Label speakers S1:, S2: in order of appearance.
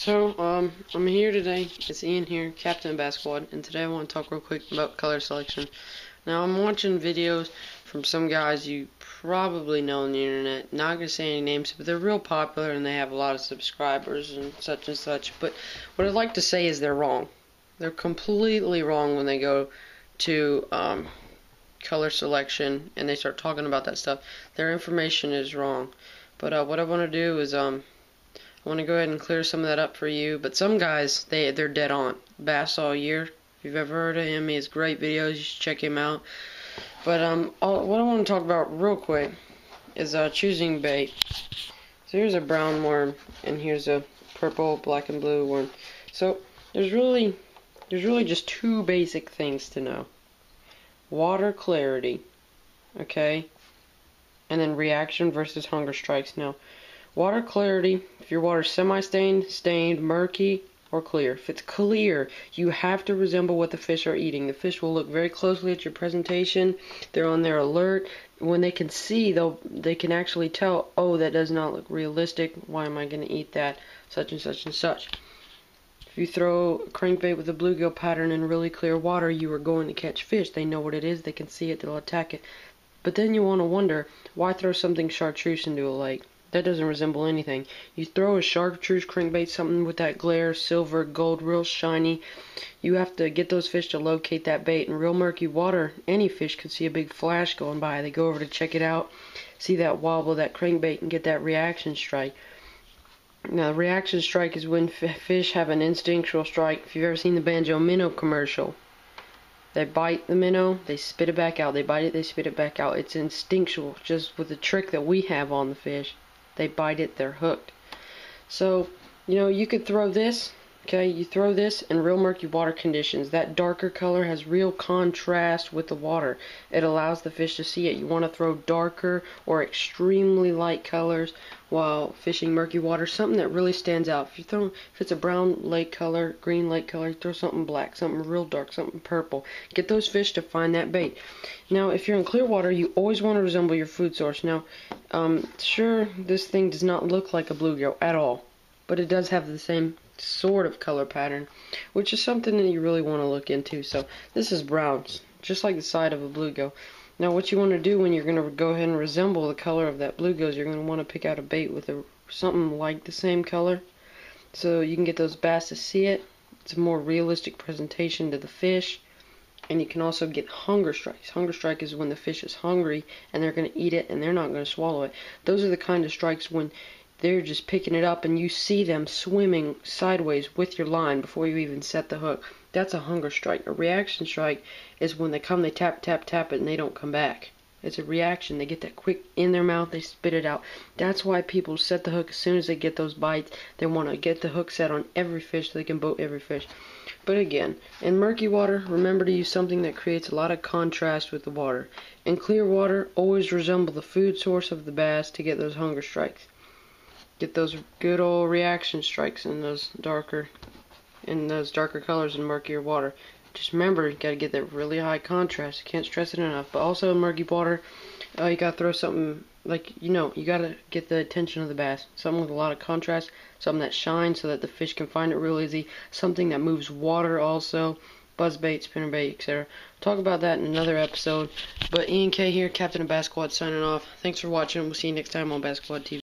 S1: I'm here today. It's Ian here, Captain of Bass Squad, and today I want to talk real quick about color selection. Now, I'm watching videos from some guys you probably know on the internet. Not going to say any names, but they're real popular and they have a lot of subscribers and such. But what I'd like to say is they're wrong. They're completely wrong when they go to color selection and they start talking about that stuff. Their information is wrong. But what I want to do is I want to go ahead and clear some of that up for you. But some guys, they're dead on. Bass All Year. If you've ever heard of him, he has great videos. You should check him out. But what I want to talk about real quick is choosing bait. So here's a brown worm, and here's a purple, black, and blue worm. So there's really just two basic things to know: water clarity, okay, and then reaction versus hunger strikes. Now, water clarity, if your water's semi-stained, stained, murky, or clear. If it's clear, you have to resemble what the fish are eating. The fish will look very closely at your presentation. They're on their alert. When they can see, they can actually tell, oh, that does not look realistic. Why am I going to eat that? Such and such and such. If you throw a crankbait with a bluegill pattern in really clear water, you are going to catch fish. They know what it is. They can see it. They'll attack it. But then you want to wonder, why throw something chartreuse into a lake? That doesn't resemble anything. You throw a chartreuse crankbait, something with that glare, silver, gold, real shiny. You have to get those fish to locate that bait. In real murky water, any fish could see a big flash going by. They go over to check it out, see that wobble of that crankbait, and get that reaction strike. Now, the reaction strike is when fish have an instinctual strike. If you've ever seen the Banjo Minnow commercial, they bite the minnow, they spit it back out. They bite it, they spit it back out. It's instinctual, just with the trick that we have on the fish. They bite it, they're hooked. So, you could throw this, okay, you throw this in real murky water conditions. That darker color has real contrast with the water. It allows the fish to see it. You want to throw darker or extremely light colors while fishing murky water, something that really stands out. If it's a brown lake color, green lake color, throw something black, something real dark, something purple. Get those fish to find that bait. Now, if you're in clear water, you always want to resemble your food source. Now, sure, this thing does not look like a bluegill at all, but it does have the same sort of color pattern, which is something that you really want to look into. So this is brown, just like the side of a bluegill. Now, what you want to do when you're going to go ahead and resemble the color of that bluegill is you're going to want to pick out a bait with something like the same color, so you can get those bass to see it. It's a more realistic presentation to the fish. And you can also get hunger strikes. Hunger strike is when the fish is hungry and they're going to eat it and they're not going to swallow it. Those are the kind of strikes when they're just picking it up and you see them swimming sideways with your line before you even set the hook. That's a hunger strike. A reaction strike is when they come, they tap, tap, tap it, and they don't come back. It's a reaction. They get that quick in their mouth, they spit it out. That's why people set the hook as soon as they get those bites. They want to get the hook set on every fish so they can boat every fish. But again, in murky water, remember to use something that creates a lot of contrast with the water. In clear water, always resemble the food source of the bass to get those hunger strikes. Get those good old reaction strikes in those darker colors in murkier water. Just remember, you gotta get that really high contrast. Can't stress it enough. But also in murky water, you gotta throw something like, you gotta get the attention of the bass. Something with a lot of contrast, something that shines so that the fish can find it real easy. Something that moves water also. Buzzbait, spinnerbait, etc. Talk about that in another episode. But Ian K here, Captain of Bass Squad, signing off. Thanks for watching. We'll see you next time on Bass Squad TV.